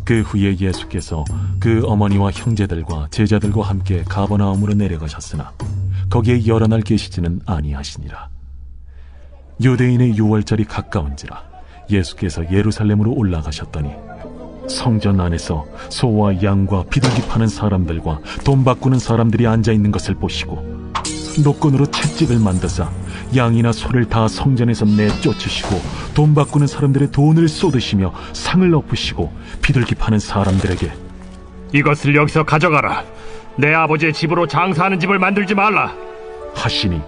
그 후에 예수께서 그 어머니와 형제들과 제자들과 함께 가버나움으로 내려가셨으나 거기에 여러 날 계시지는 아니하시니라. 유대인의 유월절이 가까운지라 예수께서 예루살렘으로 올라가셨더니 성전 안에서 소와 양과 비둘기 파는 사람들과 돈 바꾸는 사람들이 앉아있는 것을 보시고 노끈으로 채찍을 만드사 양이나 소를 다 성전에서 내쫓으시고 돈 바꾸는 사람들의 돈을 쏟으시며 상을 엎으시고 비둘기 파는 사람들에게 이것을 여기서 가져가라. 내 아버지의 집으로 장사하는 집을 만들지 말라 하시니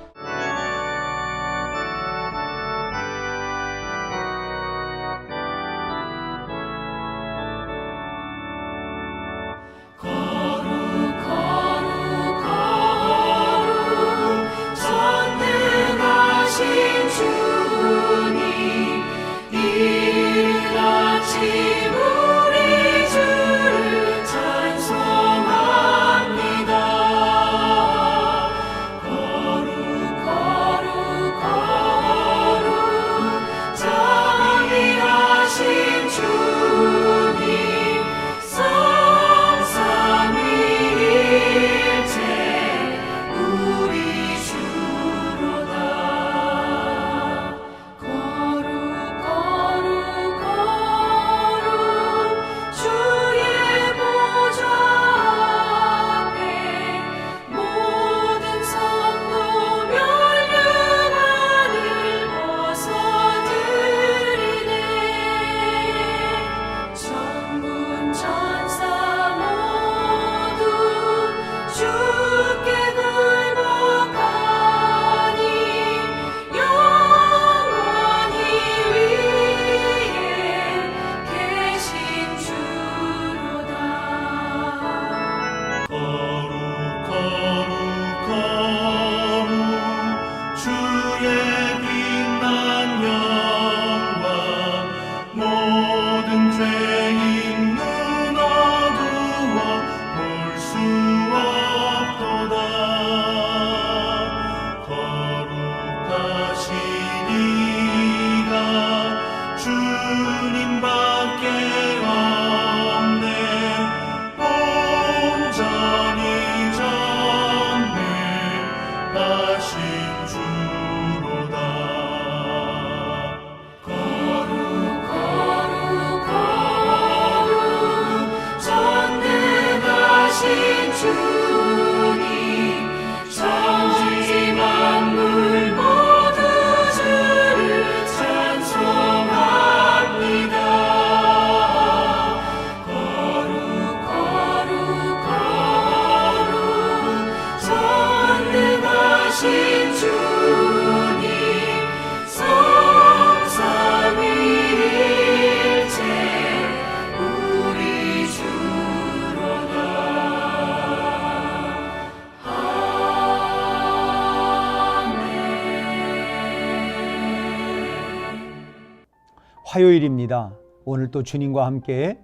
화요일입니다. 오늘 또 주님과 함께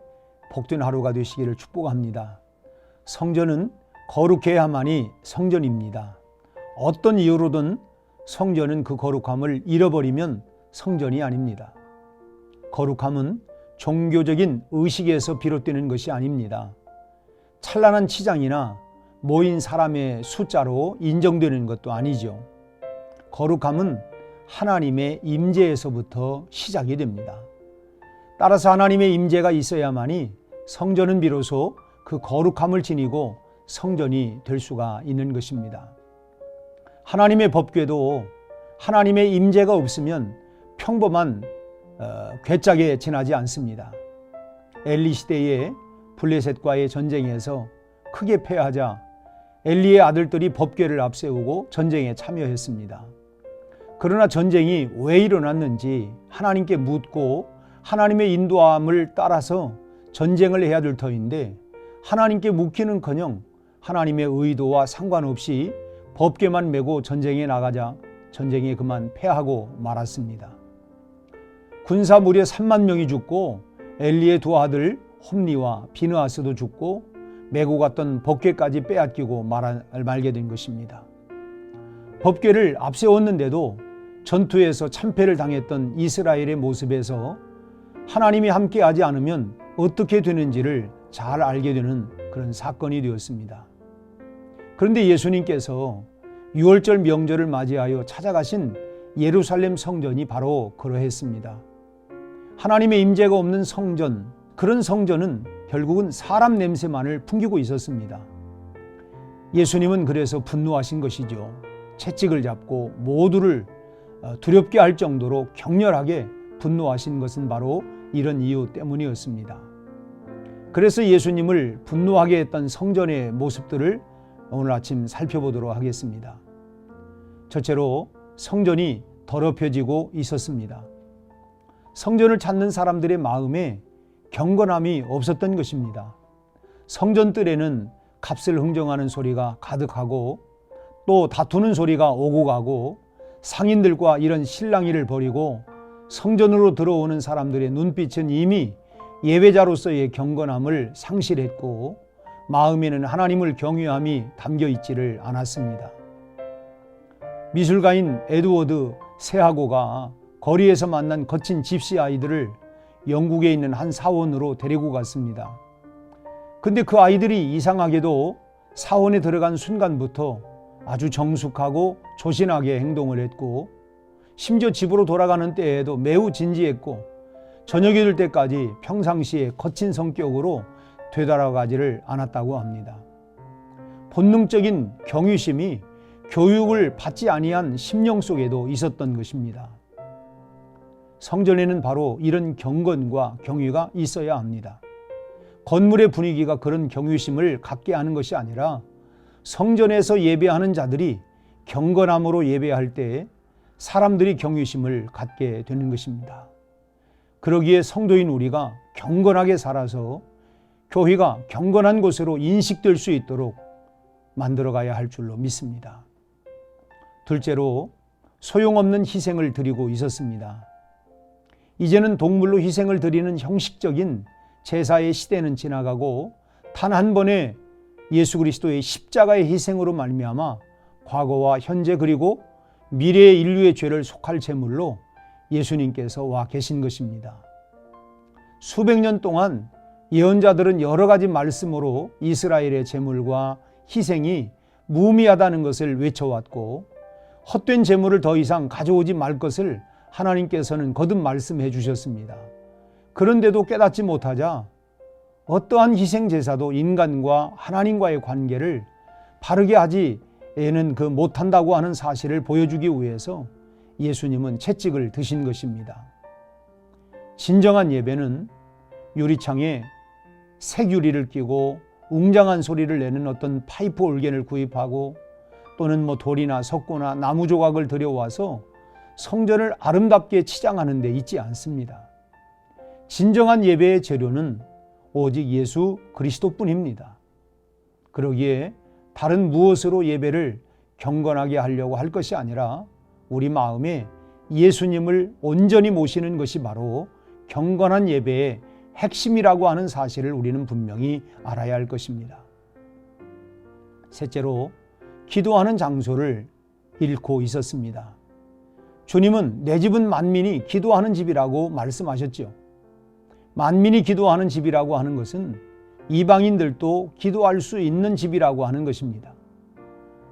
복된 하루가 되시기를 축복합니다. 성전은 거룩해야만이 성전입니다. 어떤 이유로든 성전은 그 거룩함을 잃어버리면 성전이 아닙니다. 거룩함은 종교적인 의식에서 비롯되는 것이 아닙니다. 찬란한 치장이나 모인 사람의 숫자로 인정되는 것도 아니죠. 거룩함은 하나님의 임재에서부터 시작이 됩니다. 따라서 하나님의 임재가 있어야만이 성전은 비로소 그 거룩함을 지니고 성전이 될 수가 있는 것입니다. 하나님의 법궤도 하나님의 임재가 없으면 평범한 괴짝에 지나지 않습니다. 엘리 시대의 블레셋과의 전쟁에서 크게 패하자 엘리의 아들들이 법궤를 앞세우고 전쟁에 참여했습니다. 그러나 전쟁이 왜 일어났는지 하나님께 묻고 하나님의 인도함을 따라서 전쟁을 해야 될 터인데 하나님께 묻기는커녕 하나님의 의도와 상관없이 법궤만 메고 전쟁에 나가자 전쟁에 그만 패하고 말았습니다. 군사 무려 3만 명이 죽고 엘리의 두 아들 홈니와 비느하스도 죽고 메고 갔던 법궤까지 빼앗기고 말게 된 것입니다. 법궤를 앞세웠는데도 전투에서 참패를 당했던 이스라엘의 모습에서 하나님이 함께하지 않으면 어떻게 되는지를 잘 알게 되는 그런 사건이 되었습니다. 그런데 예수님께서 6월절 명절을 맞이하여 찾아가신 예루살렘 성전이 바로 그러했습니다. 하나님의 임재가 없는 성전, 그런 성전은 결국은 사람 냄새만을 풍기고 있었습니다. 예수님은 그래서 분노하신 것이죠. 채찍을 잡고 모두를 두렵게 할 정도로 격렬하게 분노하신 것은 바로 이런 이유 때문이었습니다. 그래서 예수님을 분노하게 했던 성전의 모습들을 오늘 아침 살펴보도록 하겠습니다. 첫째로 성전이 더럽혀지고 있었습니다. 성전을 찾는 사람들의 마음에 경건함이 없었던 것입니다. 성전뜰에는 값을 흥정하는 소리가 가득하고 또 다투는 소리가 오고 가고 상인들과 이런 실랑이를 벌이고 성전으로 들어오는 사람들의 눈빛은 이미 예배자로서의 경건함을 상실했고 마음에는 하나님을 경외함이 담겨 있지를 않았습니다. 미술가인 에드워드 세하고가 거리에서 만난 거친 집시 아이들을 영국에 있는 한 사원으로 데리고 갔습니다. 근데 그 아이들이 이상하게도 사원에 들어간 순간부터 아주 정숙하고 조신하게 행동을 했고 심지어 집으로 돌아가는 때에도 매우 진지했고 저녁이 될 때까지 평상시에 거친 성격으로 되돌아가지를 않았다고 합니다. 본능적인 경외심이 교육을 받지 아니한 심령 속에도 있었던 것입니다. 성전에는 바로 이런 경건과 경외가 있어야 합니다. 건물의 분위기가 그런 경외심을 갖게 하는 것이 아니라 성전에서 예배하는 자들이 경건함으로 예배할 때 사람들이 경외심을 갖게 되는 것입니다. 그러기에 성도인 우리가 경건하게 살아서 교회가 경건한 곳으로 인식될 수 있도록 만들어가야 할 줄로 믿습니다. 둘째로 소용없는 희생을 드리고 있었습니다. 이제는 동물로 희생을 드리는 형식적인 제사의 시대는 지나가고 단 한 번의 예수 그리스도의 십자가의 희생으로 말미암아 과거와 현재 그리고 미래의 인류의 죄를 속할 제물로 예수님께서 와 계신 것입니다. 수백 년 동안 예언자들은 여러 가지 말씀으로 이스라엘의 제물과 희생이 무의미하다는 것을 외쳐왔고 헛된 제물을 더 이상 가져오지 말 것을 하나님께서는 거듭 말씀해 주셨습니다. 그런데도 깨닫지 못하자 어떠한 희생 제사도 인간과 하나님과의 관계를 바르게 하지 얘는 못한다고 하는 사실을 보여주기 위해서 예수님은 채찍을 드신 것입니다. 진정한 예배는 유리창에 색유리를 끼고 웅장한 소리를 내는 어떤 파이프 올겐을 구입하고 또는 돌이나 석고나 나무 조각을 들여와서 성전을 아름답게 치장하는 데 있지 않습니다. 진정한 예배의 재료는 오직 예수 그리스도뿐입니다. 그러기에 다른 무엇으로 예배를 경건하게 하려고 할 것이 아니라 우리 마음에 예수님을 온전히 모시는 것이 바로 경건한 예배의 핵심이라고 하는 사실을 우리는 분명히 알아야 할 것입니다. 셋째로 기도하는 장소를 잃고 있었습니다. 주님은 내 집은 만민이 기도하는 집이라고 말씀하셨죠. 만민이 기도하는 집이라고 하는 것은 이방인들도 기도할 수 있는 집이라고 하는 것입니다.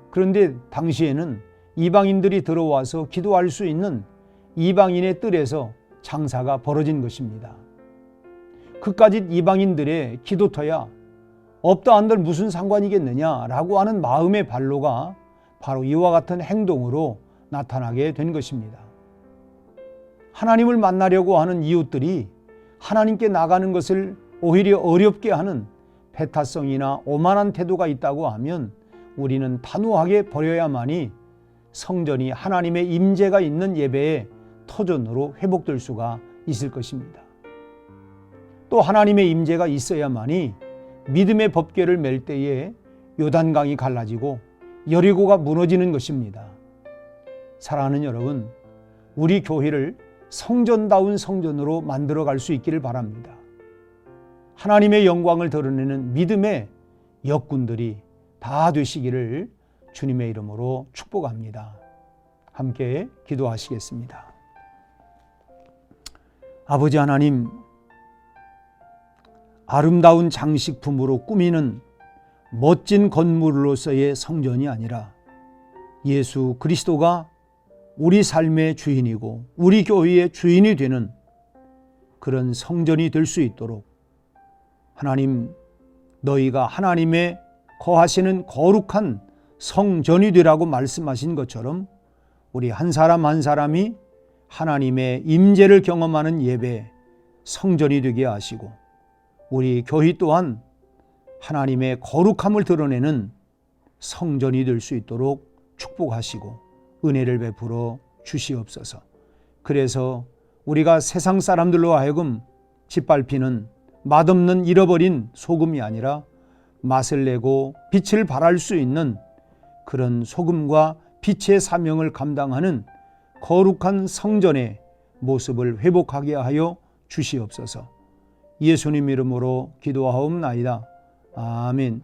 그런데 당시에는 이방인들이 들어와서 기도할 수 있는 이방인의 뜰에서 장사가 벌어진 것입니다. 그까짓 이방인들의 기도터야 없다 한들 무슨 상관이겠느냐라고 하는 마음의 반로가 바로 이와 같은 행동으로 나타나게 된 것입니다. 하나님을 만나려고 하는 이웃들이 하나님께 나가는 것을 오히려 어렵게 하는 배타성이나 오만한 태도가 있다고 하면 우리는 단호하게 버려야만이 성전이 하나님의 임재가 있는 예배의 터전으로 회복될 수가 있을 것입니다. 또 하나님의 임재가 있어야만이 믿음의 법궤를 맬 때에 요단강이 갈라지고 여리고가 무너지는 것입니다. 사랑하는 여러분, 우리 교회를 성전다운 성전으로 만들어갈 수 있기를 바랍니다. 하나님의 영광을 드러내는 믿음의 역군들이 다 되시기를 주님의 이름으로 축복합니다. 함께 기도하시겠습니다. 아버지 하나님, 아름다운 장식품으로 꾸미는 멋진 건물로서의 성전이 아니라 예수 그리스도가 우리 삶의 주인이고 우리 교회의 주인이 되는 그런 성전이 될 수 있도록 하나님, 너희가 하나님의 거하시는 거룩한 성전이 되라고 말씀하신 것처럼 우리 한 사람 한 사람이 하나님의 임재를 경험하는 예배 성전이 되게 하시고 우리 교회 또한 하나님의 거룩함을 드러내는 성전이 될 수 있도록 축복하시고 은혜를 베풀어 주시옵소서. 그래서 우리가 세상 사람들로 하여금 짓밟히는 맛없는 잃어버린 소금이 아니라 맛을 내고 빛을 발할 수 있는 그런 소금과 빛의 사명을 감당하는 거룩한 성전의 모습을 회복하게 하여 주시옵소서. 예수님 이름으로 기도하옵나이다. 아멘.